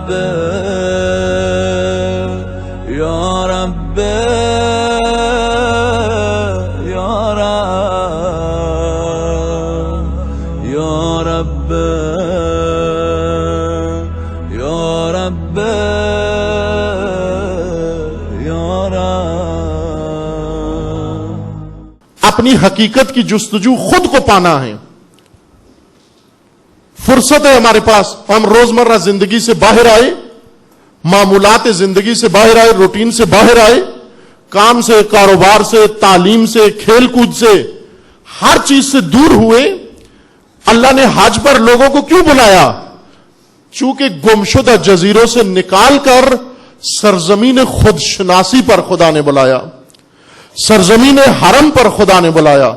رب یا رب یا رب یا رب یا رب۔ اپنی حقیقت کی جستجو خود کو پانا ہے۔ فرصت ہے ہمارے پاس، ہم روزمرہ زندگی سے باہر آئے، معمولات زندگی سے باہر آئے، روٹین سے باہر آئے، کام سے، کاروبار سے، تعلیم سے، کھیل کود سے، ہر چیز سے دور ہوئے۔ اللہ نے حج پر لوگوں کو کیوں بلایا؟ چونکہ گمشدہ جزیروں سے نکال کر سرزمین خود شناسی پر خدا نے بلایا، سرزمین حرم پر خدا نے بلایا۔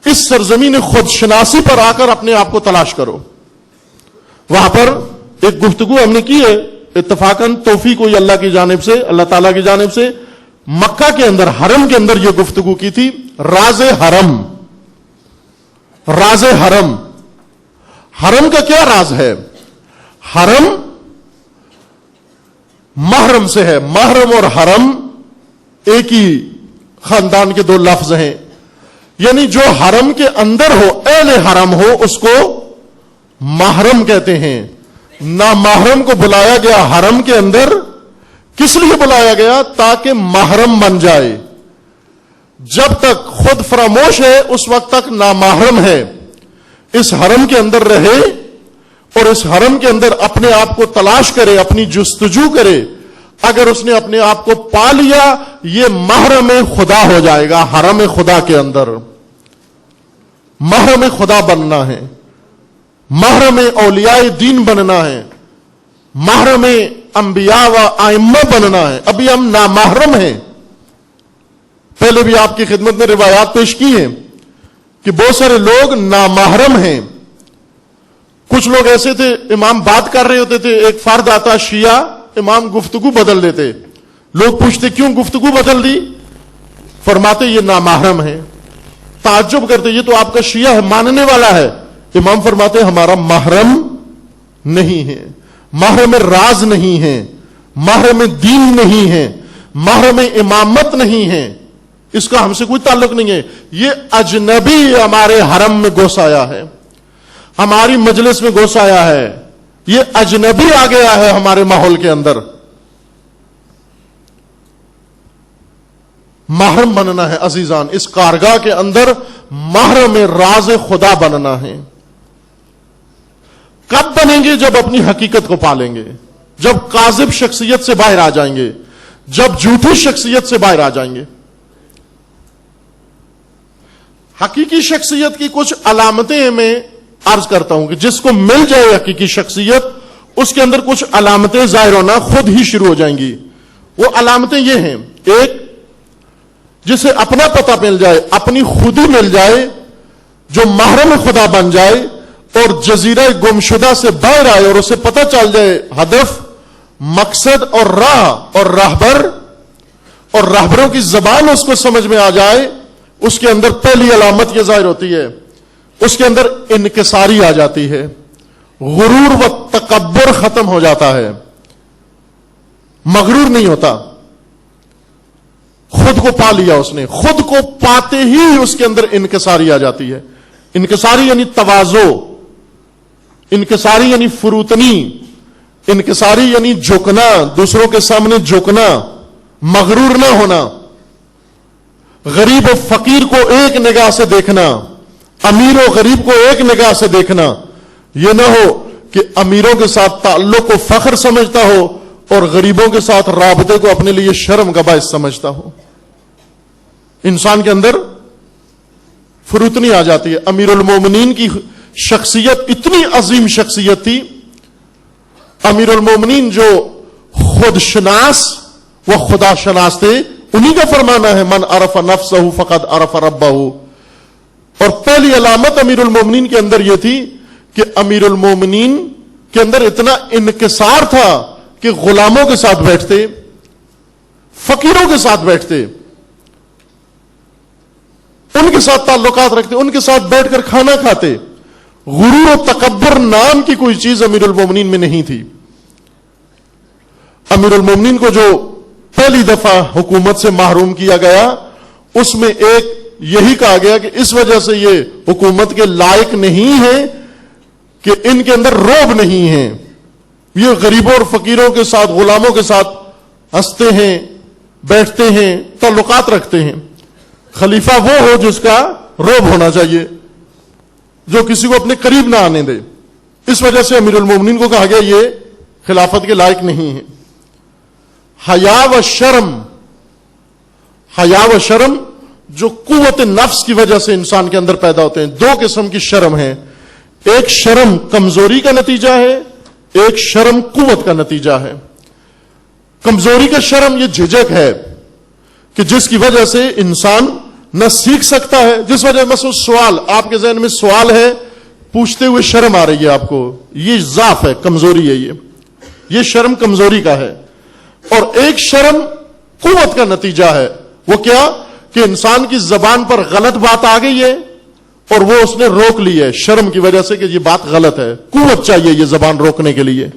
اس سرزمین خود شناسی پر آ کر اپنے آپ کو تلاش کرو۔ وہاں پر ایک گفتگو ہم نے کی ہے، اتفاقاً توفیق ہوئی اللہ کی جانب سے، اللہ تعالیٰ کی جانب سے، مکہ کے اندر، حرم کے اندر یہ گفتگو کی تھی، راز حرم۔ راز حرم، حرم کا کیا راز ہے؟ حرم محرم سے ہے، محرم اور حرم ایک ہی خاندان کے دو لفظ ہیں، یعنی جو حرم کے اندر ہو، اہل حرم ہو، اس کو محرم کہتے ہیں۔ نامحرم کو بلایا گیا حرم کے اندر، کس لیے بلایا گیا؟ تاکہ محرم بن جائے۔ جب تک خود فراموش ہے اس وقت تک نامحرم ہے، اس حرم کے اندر رہے اور اس حرم کے اندر اپنے آپ کو تلاش کرے، اپنی جستجو کرے۔ اگر اس نے اپنے آپ کو پا لیا، یہ محرم خدا ہو جائے گا۔ حرم خدا کے اندر محرم خدا بننا ہے، محرم اولیاء دین بننا ہے، محرم انبیاء و ائمہ بننا ہے۔ ابھی ہم نامحرم ہیں۔ پہلے بھی آپ کی خدمت میں روایات پیش کی ہیں کہ بہت سارے لوگ نامحرم ہیں۔ کچھ لوگ ایسے تھے، امام بات کر رہے ہوتے تھے، ایک فرد آتا شیعہ، امام گفتگو بدل دیتے، لوگ پوچھتے کیوں گفتگو بدل دی؟ فرماتے یہ نامحرم ہے۔ تعجب کرتے یہ تو آپ کا شیعہ ہے، ماننے والا ہے۔ امام فرماتے ہمارا محرم نہیں ہے، محرم راز نہیں ہے، محرم دین نہیں ہے، محرم امامت نہیں ہے، اس کا ہم سے کوئی تعلق نہیں ہے۔ یہ اجنبی ہمارے حرم میں گھس آیا ہے، ہماری مجلس میں گھس آیا ہے، یہ اجنبی آ گیا ہے ہمارے ماحول کے اندر۔ محرم بننا ہے عزیزان، اس کارگاہ کے اندر محرم راز خدا بننا ہے۔ کب بنیں گے؟ جب اپنی حقیقت کو پالیں گے، جب کاذب شخصیت سے باہر آ جائیں گے، جب جھوٹی شخصیت سے باہر آ جائیں گے۔ حقیقی شخصیت کی کچھ علامتیں میں عرض کرتا ہوں کہ جس کو مل جائے حقیقی شخصیت، اس کے اندر کچھ علامتیں ظاہر ہونا خود ہی شروع ہو جائیں گی۔ وہ علامتیں یہ ہیں، ایک، جسے اپنا پتہ مل جائے، اپنی خودی مل جائے، جو محرم خدا بن جائے اور جزیرہ گمشدہ سے باہر آئے اور اسے پتہ چل جائے ہدف، مقصد اور راہ اور راہبر، اور راہبروں کی زبان اس کو سمجھ میں آ جائے۔ اس کے اندر پہلی علامت یہ ظاہر ہوتی ہے، اس کے اندر انکساری آ جاتی ہے، غرور و تکبر ختم ہو جاتا ہے، مغرور نہیں ہوتا۔ خود کو پا لیا اس نے، خود کو پاتے ہی اس کے اندر انکساری آ جاتی ہے۔ انکساری یعنی تواضع، انکساری یعنی فروتنی، انکساری یعنی جھکنا، دوسروں کے سامنے جھکنا، مغرور نہ ہونا، غریب و فقیر کو ایک نگاہ سے دیکھنا، امیر و غریب کو ایک نگاہ سے دیکھنا۔ یہ نہ ہو کہ امیروں کے ساتھ تعلق کو فخر سمجھتا ہو اور غریبوں کے ساتھ رابطے کو اپنے لیے شرم کا باعث سمجھتا ہو۔ انسان کے اندر فروتنی آ جاتی ہے۔ امیر المومنین کی شخصیت اتنی عظیم شخصیت تھی، امیر المومنین جو خود شناس و خدا شناس تھے، انہی کا فرمانا ہے من عرف نفسہ فقد عرف ربہ۔ اور پہلی علامت امیر المومنین کے اندر یہ تھی کہ امیر المومنین کے اندر اتنا انکسار تھا کہ غلاموں کے ساتھ بیٹھتے، فقیروں کے ساتھ بیٹھتے، ان کے ساتھ تعلقات رکھتے، ان کے ساتھ بیٹھ کر کھانا کھاتے۔ غرور و تکبر نام کی کوئی چیز امیر المومنین میں نہیں تھی۔ امیر المومنین کو جو پہلی دفعہ حکومت سے محروم کیا گیا اس میں ایک یہی کہا گیا کہ اس وجہ سے یہ حکومت کے لائق نہیں ہے کہ ان کے اندر روب نہیں ہے، یہ غریبوں اور فقیروں کے ساتھ، غلاموں کے ساتھ ہنستے ہیں، بیٹھتے ہیں، تعلقات رکھتے ہیں۔ خلیفہ وہ ہو جس کا روب ہونا چاہیے، جو کسی کو اپنے قریب نہ آنے دے۔ اس وجہ سے امیر المومنین کو کہا گیا یہ خلافت کے لائق نہیں ہے۔ حیا و شرم، حیا و شرم جو قوت نفس کی وجہ سے انسان کے اندر پیدا ہوتے ہیں۔ دو قسم کی شرم ہے، ایک شرم کمزوری کا نتیجہ ہے، ایک شرم قوت کا نتیجہ ہے۔ کمزوری کا شرم یہ جھجک ہے کہ جس کی وجہ سے انسان نہ سیکھ سکتا ہے، جس وجہ مثلا سوال آپ کے ذہن میں سوال ہے، پوچھتے ہوئے شرم آ رہی ہے آپ کو، یہ ضعف ہے، کمزوری ہے، یہ شرم کمزوری کا ہے۔ اور ایک شرم قوت کا نتیجہ ہے، وہ کیا کہ انسان کی زبان پر غلط بات آ گئی ہے اور وہ اس نے روک لی ہے شرم کی وجہ سے کہ یہ بات غلط ہے۔ قوت چاہیے یہ زبان روکنے کے لیے،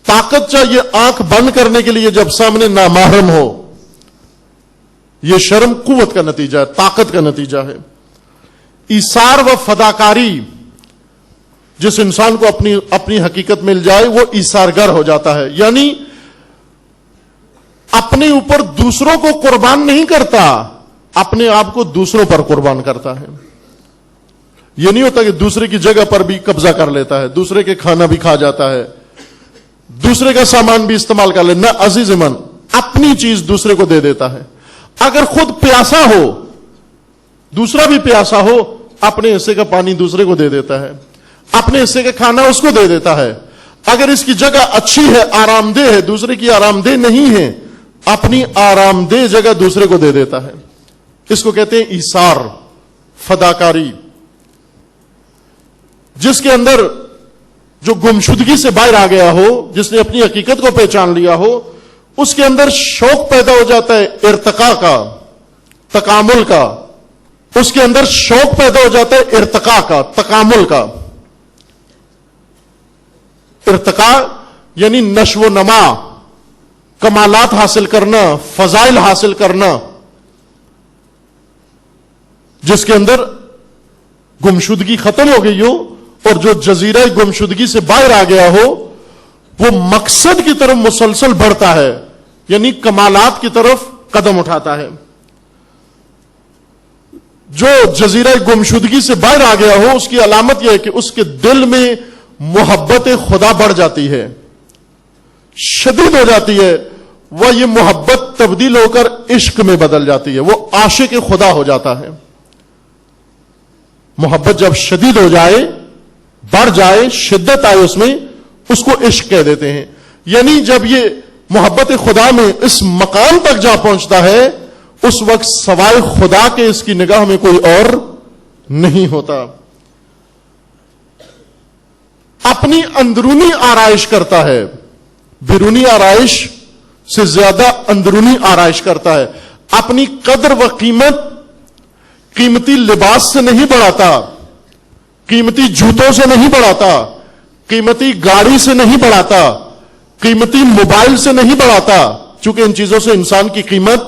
طاقت چاہیے آنکھ بند کرنے کے لیے جب سامنے نامحرم ہو۔ یہ شرم قوت کا نتیجہ ہے، طاقت کا نتیجہ ہے۔ ایثار و فداکاری، جس انسان کو اپنی حقیقت مل جائے وہ ایثارگر ہو جاتا ہے، یعنی اپنے اوپر دوسروں کو قربان نہیں کرتا، اپنے آپ کو دوسروں پر قربان کرتا ہے۔ یہ نہیں ہوتا کہ دوسرے کی جگہ پر بھی قبضہ کر لیتا ہے، دوسرے کے کھانا بھی کھا جاتا ہے، دوسرے کا سامان بھی استعمال کر لے، نہ عزیز من اپنی چیز دوسرے کو دے دیتا ہے۔ اگر خود پیاسا ہو، دوسرا بھی پیاسا ہو، اپنے حصے کا پانی دوسرے کو دے دیتا ہے، اپنے حصے کا کھانا اس کو دے دیتا ہے۔ اگر اس کی جگہ اچھی ہے، آرام دہ ہے، دوسرے کی آرام دہ نہیں ہے، اپنی آرام دہ جگہ دوسرے کو دے دیتا ہے۔ اس کو کہتے ہیں ایثار، فداکاری۔ جس کے اندر جو گمشدگی سے باہر آ گیا ہو، جس نے اپنی حقیقت کو پہچان لیا ہو، اس کے اندر شوق پیدا ہو جاتا ہے ارتقاء کا، تکامل کا۔ اس کے اندر شوق پیدا ہو جاتا ہے ارتقاء کا، تکامل کا۔ ارتقاء یعنی نشو و نما، کمالات حاصل کرنا، فضائل حاصل کرنا۔ جس کے اندر گمشدگی ختم ہو گئی ہو اور جو جزیرہ گمشدگی سے باہر آ گیا ہو، وہ مقصد کی طرف مسلسل بڑھتا ہے، یعنی کمالات کی طرف قدم اٹھاتا ہے۔ جو جزیرہ گمشدگی سے باہر آ گیا ہو، اس کی علامت یہ ہے کہ اس کے دل میں محبت خدا بڑھ جاتی ہے، شدید ہو جاتی ہے، وہ یہ محبت تبدیل ہو کر عشق میں بدل جاتی ہے، وہ عاشق خدا ہو جاتا ہے۔ محبت جب شدید ہو جائے، بڑھ جائے، شدت آئے اس میں، اس کو عشق کہہ دیتے ہیں۔ یعنی جب یہ محبت خدا میں اس مقام تک جا پہنچتا ہے، اس وقت سوائے خدا کے اس کی نگاہ میں کوئی اور نہیں ہوتا۔ اپنی اندرونی آرائش کرتا ہے، بیرونی آرائش سے زیادہ اندرونی آرائش کرتا ہے۔ اپنی قدر و قیمت قیمتی لباس سے نہیں بڑھاتا، قیمتی جوتوں سے نہیں بڑھاتا، قیمتی گاڑی سے نہیں بڑھاتا، قیمتی موبائل سے نہیں بڑھاتا، چونکہ ان چیزوں سے انسان کی قیمت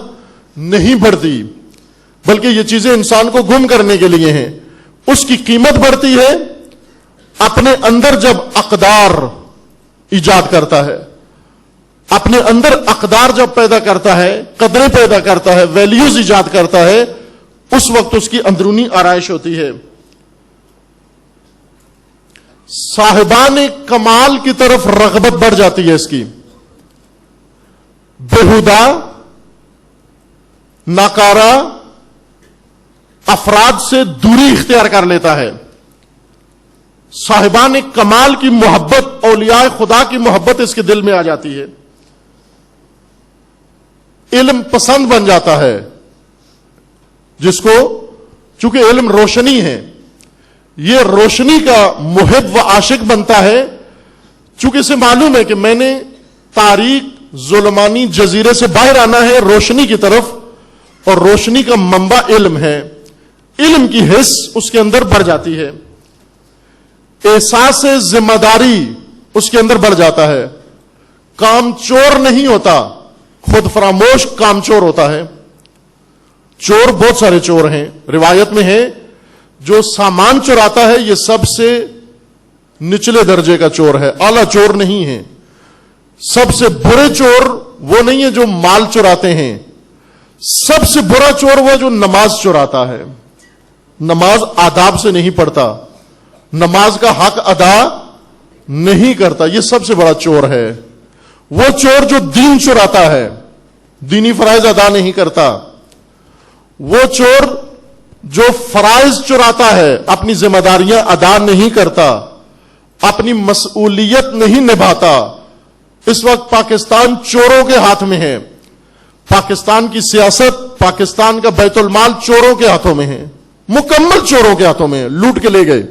نہیں بڑھتی، بلکہ یہ چیزیں انسان کو گم کرنے کے لیے ہیں۔ اس کی قیمت بڑھتی ہے اپنے اندر جب اقدار ایجاد کرتا ہے، اپنے اندر اقدار جب پیدا کرتا ہے، قدریں پیدا کرتا ہے، ویلیوز ایجاد کرتا ہے، اس وقت اس کی اندرونی آرائش ہوتی ہے۔ صاحبان کمال کی طرف رغبت بڑھ جاتی ہے اس کی، بےہودہ ناکارہ افراد سے دوری اختیار کر لیتا ہے۔ صاحبان کمال کی محبت، اولیاء خدا کی محبت اس کے دل میں آ جاتی ہے۔ علم پسند بن جاتا ہے، جس کو چونکہ علم روشنی ہے، یہ روشنی کا محب و عاشق بنتا ہے، چونکہ اسے معلوم ہے کہ میں نے تاریک ظلمانی جزیرے سے باہر آنا ہے روشنی کی طرف، اور روشنی کا منبع علم ہے۔ علم کی حس اس کے اندر بڑھ جاتی ہے، احساس ذمہ داری اس کے اندر بڑھ جاتا ہے، کام چور نہیں ہوتا، خود فراموش کام چور ہوتا ہے. چور بہت سارے چور ہیں، روایت میں ہے جو سامان چراتا ہے یہ سب سے نچلے درجے کا چور ہے، اعلی چور نہیں ہے. سب سے برے چور وہ نہیں ہے جو مال چراتے ہیں، سب سے برا چور وہ جو نماز چراتا ہے، نماز آداب سے نہیں پڑھتا، نماز کا حق ادا نہیں کرتا، یہ سب سے بڑا چور ہے. وہ چور جو دین چراتا ہے، دینی فرائض ادا نہیں کرتا. وہ چور جو فرائض چراتا ہے، اپنی ذمہ داریاں ادا نہیں کرتا، اپنی مسئولیت نہیں نبھاتا. اس وقت پاکستان چوروں کے ہاتھ میں ہے. پاکستان کی سیاست، پاکستان کا بیت المال چوروں کے ہاتھوں میں ہے، مکمل چوروں کے ہاتھوں میں ہے، لوٹ کے لے گئے.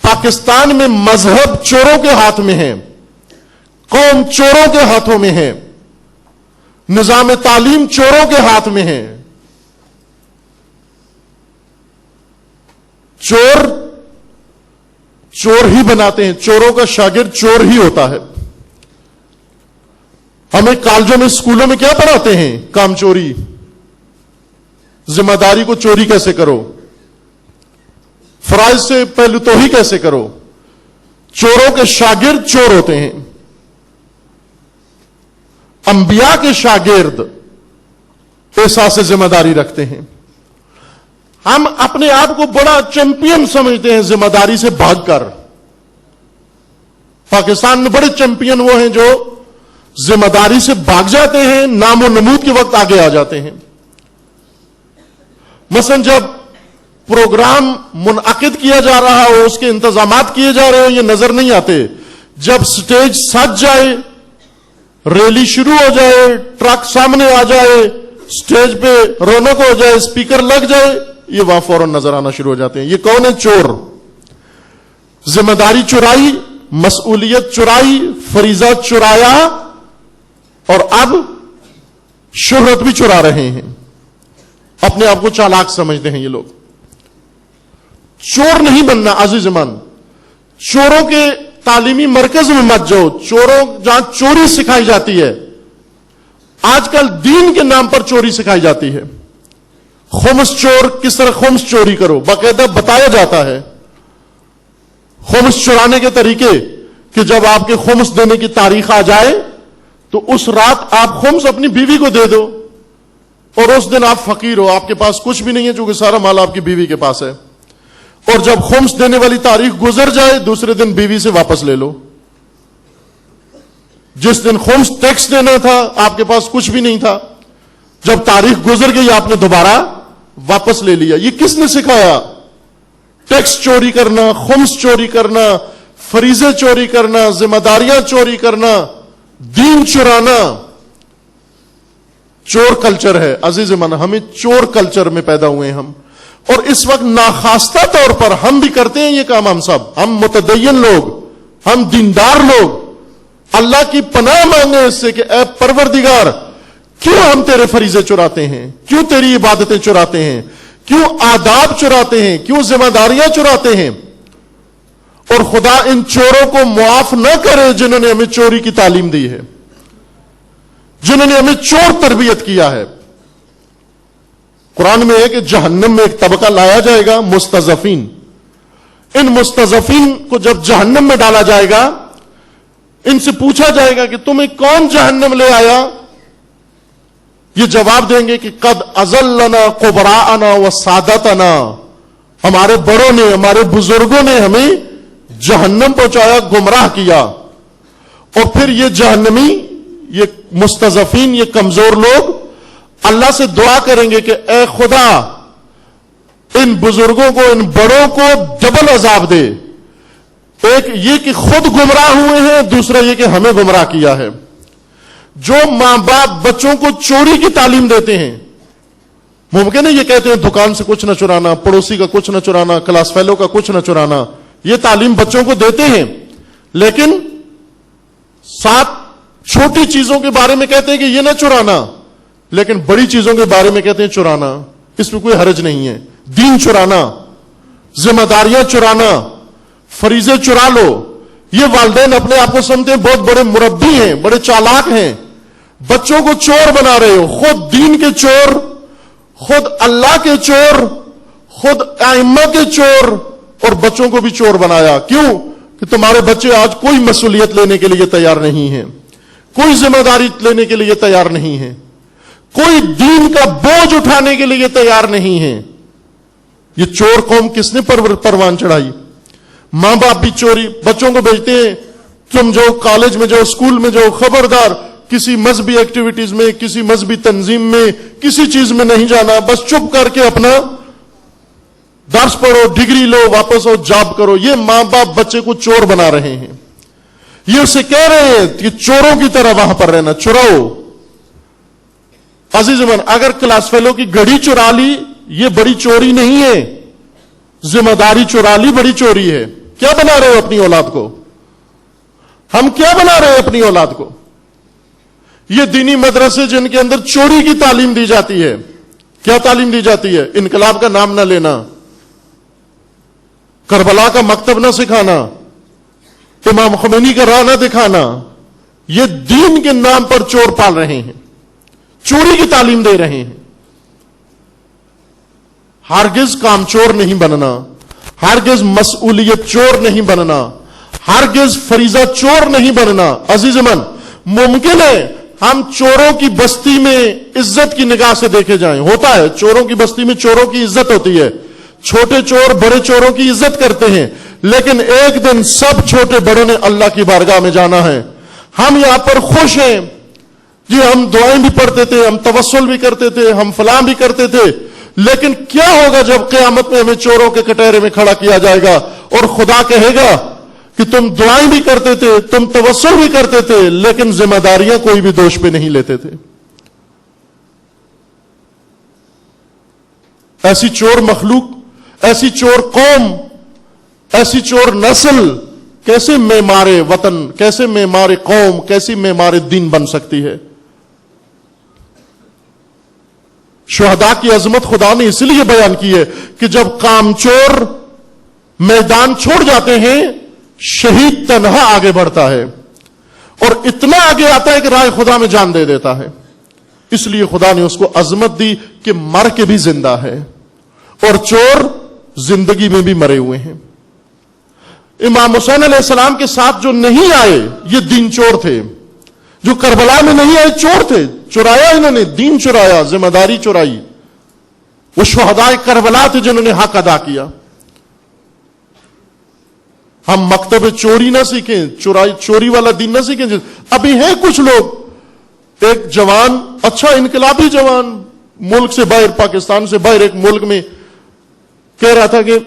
پاکستان میں مذہب چوروں کے ہاتھ میں ہے، قوم چوروں کے ہاتھوں میں ہے، نظام تعلیم چوروں کے ہاتھ میں ہے. چور چور ہی بناتے ہیں، چوروں کا شاگرد چور ہی ہوتا ہے. ہمیں کالجوں میں اسکولوں میں کیا پڑھاتے ہیں؟ کام چوری، ذمہ داری کو چوری کیسے کرو، فرائض سے پہلو تو ہی کیسے کرو. چوروں کے شاگرد چور ہوتے ہیں. انبیاء کے شاگرد احساس ذمہ داری رکھتے ہیں. ہم اپنے آپ کو بڑا چیمپئن سمجھتے ہیں ذمہ داری سے بھاگ کر. پاکستان میں بڑے چیمپئن وہ ہیں جو ذمہ داری سے بھاگ جاتے ہیں، نام و نمود کے وقت آگے آ جاتے ہیں. مثلا جب پروگرام منعقد کیا جا رہا ہو، اس کے انتظامات کیے جا رہے ہو، یہ نظر نہیں آتے. جب سٹیج سج جائے، ریلی شروع ہو جائے، ٹرک سامنے آ جائے، سٹیج پہ رونق ہو جائے، اسپیکر لگ جائے، یہ وہاں فوراً نظر آنا شروع ہو جاتے ہیں. یہ کون ہے؟ چور. ذمہ داری چرائی، مسئولیت چرائی، فریضہ چرایا، اور اب شہرت بھی چرا رہے ہیں. اپنے آپ کو چالاک سمجھتے ہیں یہ لوگ. چور نہیں بننا عزیز من. چوروں کے تعلیمی مرکز میں مت جاؤ، چوروں جہاں چوری سکھائی جاتی ہے. آج کل دین کے نام پر چوری سکھائی جاتی ہے. خمس چور، کس طرح خمس چوری کرو، باقاعدہ بتایا جاتا ہے. خمس چرانے کے طریقے کہ جب آپ کے خمس دینے کی تاریخ آ جائے تو اس رات آپ خمس اپنی بیوی کو دے دو، اور اس دن آپ فقیر ہو، آپ کے پاس کچھ بھی نہیں ہے چونکہ سارا مال آپ کی بیوی کے پاس ہے. اور جب خمس دینے والی تاریخ گزر جائے دوسرے دن بیوی سے واپس لے لو. جس دن خمس ٹیکس دینا تھا آپ کے پاس کچھ بھی نہیں تھا، جب تاریخ گزر گئی آپ نے دوبارہ واپس لے لیا. یہ کس نے سکھایا؟ ٹیکس چوری کرنا، خمس چوری کرنا، فریضے چوری کرنا، ذمہ داریاں چوری کرنا، دین چرانا. چور کلچر ہے عزیز من. ہمیں چور کلچر میں پیدا ہوئے ہیں ہم، اور اس وقت ناخواستہ طور پر ہم بھی کرتے ہیں یہ کام. ہم سب، ہم متدین لوگ، ہم دیندار لوگ اللہ کی پناہ مانگے اس سے کہ اے پروردگار، کیوں ہم تیرے فریضے چراتے ہیں، کیوں تیری عبادتیں چراتے ہیں، کیوں آداب چراتے ہیں، کیوں ذمہ داریاں چراتے ہیں. اور خدا ان چوروں کو معاف نہ کرے جنہوں نے ہمیں چوری کی تعلیم دی ہے، جنہوں نے ہمیں چور تربیت کیا ہے. قرآن میں ہے کہ جہنم میں ایک طبقہ لایا جائے گا، مستضعفین. ان مستضعفین کو جب جہنم میں ڈالا جائے گا، ان سے پوچھا جائے گا کہ تمہیں کون جہنم لے آیا؟ یہ جواب دیں گے کہ قد اضلنا قبراءنا وسادتنا، ہمارے بڑوں نے، ہمارے بزرگوں نے ہمیں جہنم پہنچایا، گمراہ کیا. اور پھر یہ جہنمی، یہ مستضعفین، یہ کمزور لوگ اللہ سے دعا کریں گے کہ اے خدا ان بزرگوں کو، ان بڑوں کو ڈبل عذاب دے. ایک یہ کہ خود گمراہ ہوئے ہیں، دوسرا یہ کہ ہمیں گمراہ کیا ہے. جو ماں باپ بچوں کو چوری کی تعلیم دیتے ہیں، ممکن ہے یہ کہتے ہیں دکان سے کچھ نہ چرانا، پڑوسی کا کچھ نہ چرانا، کلاس فیلو کا کچھ نہ چرانا، یہ تعلیم بچوں کو دیتے ہیں، لیکن ساتھ چھوٹی چیزوں کے بارے میں کہتے ہیں کہ یہ نہ چرانا، لیکن بڑی چیزوں کے بارے میں کہتے ہیں چرانا. اس میں کوئی حرج نہیں ہے. دین چرانا، ذمہ داریاں چرانا، فریضے چرا لو، یہ والدین اپنے آپ کو سمجھتے ہیں بہت بڑے مربی ہیں، بڑے چالاک ہیں، بچوں کو چور بنا رہے ہو، خود دین کے چور، خود اللہ کے چور، خود ائمہ کے چور، اور بچوں کو بھی چور بنایا۔ کیوں؟ کہ تمہارے بچے آج کوئی مسئولیت لینے کے لیے تیار نہیں ہیں، کوئی ذمہ داری لینے کے لیے تیار نہیں ہے، کوئی دین کا بوجھ اٹھانے کے لیے تیار نہیں ہے۔ یہ چور قوم کس نے پروان چڑھائی؟ ماں باپ بھی چوری بچوں کو بھیجتے ہیں، تم جو کالج میں جاؤ، اسکول میں جاؤ، خبردار کسی مذہبی ایکٹیویٹیز میں، کسی مذہبی تنظیم میں، کسی چیز میں نہیں جانا، بس چپ کر کے اپنا درس پڑھو، ڈگری لو، واپس آؤ، جاب کرو۔ یہ ماں باپ بچے کو چور بنا رہے ہیں، یہ اسے کہہ رہے ہیں کہ چوروں کی طرح وہاں پر رہنا، چراؤ۔ عزیزان، اگر کلاس فیلو کی گھڑی چرا لی یہ بڑی چوری نہیں ہے، ذمہ داری چرا لی بڑی چوری ہے۔ کیا بنا رہے ہو اپنی اولاد کو؟ ہم کیا بنا رہے ہیں اپنی اولاد کو؟ یہ دینی مدرسے جن کے اندر چوری کی تعلیم دی جاتی ہے، کیا تعلیم دی جاتی ہے؟ انقلاب کا نام نہ لینا، کربلا کا مکتب نہ سکھانا، امام خمینی کا راہ نہ دکھانا۔ یہ دین کے نام پر چور پال رہے ہیں، چوری کی تعلیم دے رہے ہیں۔ ہرگز کام چور نہیں بننا، ہرگز مسئولیت چور نہیں بننا، ہرگز فریضہ چور نہیں بننا۔ عزیز من، ممکن ہے ہم چوروں کی بستی میں عزت کی نگاہ سے دیکھے جائیں، ہوتا ہے چوروں کی بستی میں چوروں کی عزت ہوتی ہے، چھوٹے چور بڑے چوروں کی عزت کرتے ہیں، لیکن ایک دن سب چھوٹے بڑوں نے اللہ کی بارگاہ میں جانا ہے۔ ہم یہاں پر خوش ہیں جی، ہم دعائیں بھی پڑھتے تھے، ہم توسل بھی کرتے تھے، ہم فلاں بھی کرتے تھے، لیکن کیا ہوگا جب قیامت میں ہمیں چوروں کے کٹہرے میں کھڑا کیا جائے گا اور خدا کہے گا کہ تم دعائیں بھی کرتے تھے، تم توسل بھی کرتے تھے، لیکن ذمہ داریاں کوئی بھی دوش پہ نہیں لیتے تھے۔ ایسی چور مخلوق، ایسی چور قوم، ایسی چور نسل کیسے معمار وطن، کیسے معمار قوم، کیسی معمار دین بن سکتی ہے؟ شہداء کی عظمت خدا نے اس لیے بیان کی ہے کہ جب کام چور میدان چھوڑ جاتے ہیں، شہید تنہا آگے بڑھتا ہے اور اتنا آگے آتا ہے کہ راہ خدا میں جان دے دیتا ہے۔ اس لیے خدا نے اس کو عظمت دی کہ مر کے بھی زندہ ہے، اور چور زندگی میں بھی مرے ہوئے ہیں۔ امام حسین علیہ السلام کے ساتھ جو نہیں آئے یہ دین چور تھے، جو کربلا میں نہیں آئے چور تھے، چرایا انہوں نے، دین چرایا، ذمہ داری چرائی۔ وہ شہداء کربلا تھے جنہوں نے حق ادا کیا۔ ہم مکتب چوری نہ سیکھیں، چوری والا دین نہ سیکھیں۔ ابھی ہیں کچھ لوگ، ایک جوان، اچھا انقلابی جوان، ملک سے باہر، پاکستان سے باہر ایک ملک میں کہہ رہا تھا کہ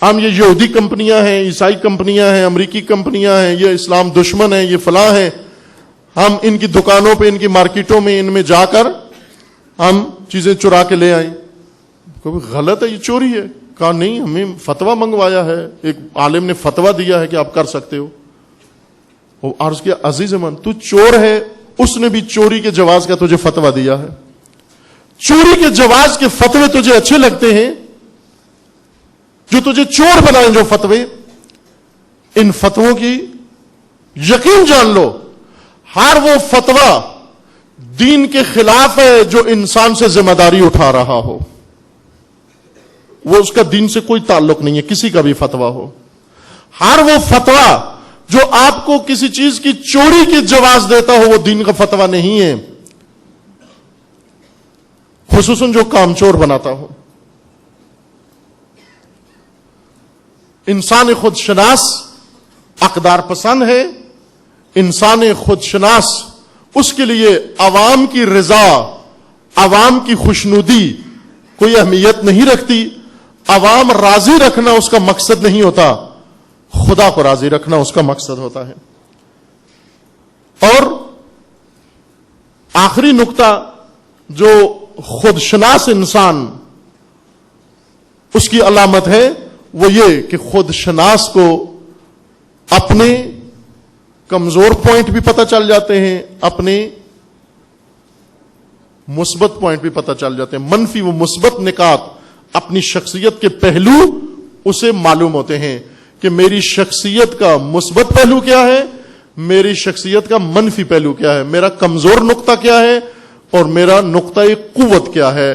ہم یہ یہودی کمپنیاں ہیں، عیسائی کمپنیاں ہیں، امریکی کمپنیاں ہیں، یہ اسلام دشمن ہیں، یہ فلاں ہیں، ہم ان کی دکانوں پہ، ان کی مارکیٹوں میں، ان میں جا کر ہم چیزیں چرا کے لے آئیں۔ غلط ہے، یہ چوری ہے۔ کہا نہیں، ہمیں فتویٰ منگوایا ہے، ایک عالم نے فتویٰ دیا ہے کہ آپ کر سکتے ہو۔ وہ عرض کیا عزیز من، تو چور ہے، اس نے بھی چوری کے جواز کا تجھے فتویٰ دیا ہے۔ چوری کے جواز کے فتوے تجھے اچھے لگتے ہیں، جو تجھے چور بنائیں جو فتوے، ان فتووں کی یقین جان لو، ہر وہ فتویٰ دین کے خلاف ہے جو انسان سے ذمہ داری اٹھا رہا ہو، وہ اس کا دین سے کوئی تعلق نہیں ہے، کسی کا بھی فتویٰ ہو۔ ہر وہ فتویٰ جو آپ کو کسی چیز کی چوری کی جواز دیتا ہو وہ دین کا فتویٰ نہیں ہے، خصوصاً جو کام چور بناتا ہو۔ انسان خود شناس اقدار پسند ہے، انسان خود شناس اس کے لیے عوام کی رضا، عوام کی خوشنودی کوئی اہمیت نہیں رکھتی۔ عوام راضی رکھنا اس کا مقصد نہیں ہوتا، خدا کو راضی رکھنا اس کا مقصد ہوتا ہے۔ اور آخری نقطہ جو خود شناس انسان اس کی علامت ہے وہ یہ کہ خود شناس کو اپنے کمزور پوائنٹ بھی پتہ چل جاتے ہیں، اپنے مثبت پوائنٹ بھی پتہ چل جاتے ہیں، منفی و مثبت نکات، اپنی شخصیت کے پہلو اسے معلوم ہوتے ہیں۔ کہ میری شخصیت کا مثبت پہلو کیا ہے، میری شخصیت کا منفی پہلو کیا ہے، میرا کمزور نقطہ کیا ہے اور میرا نقطہ قوت کیا ہے.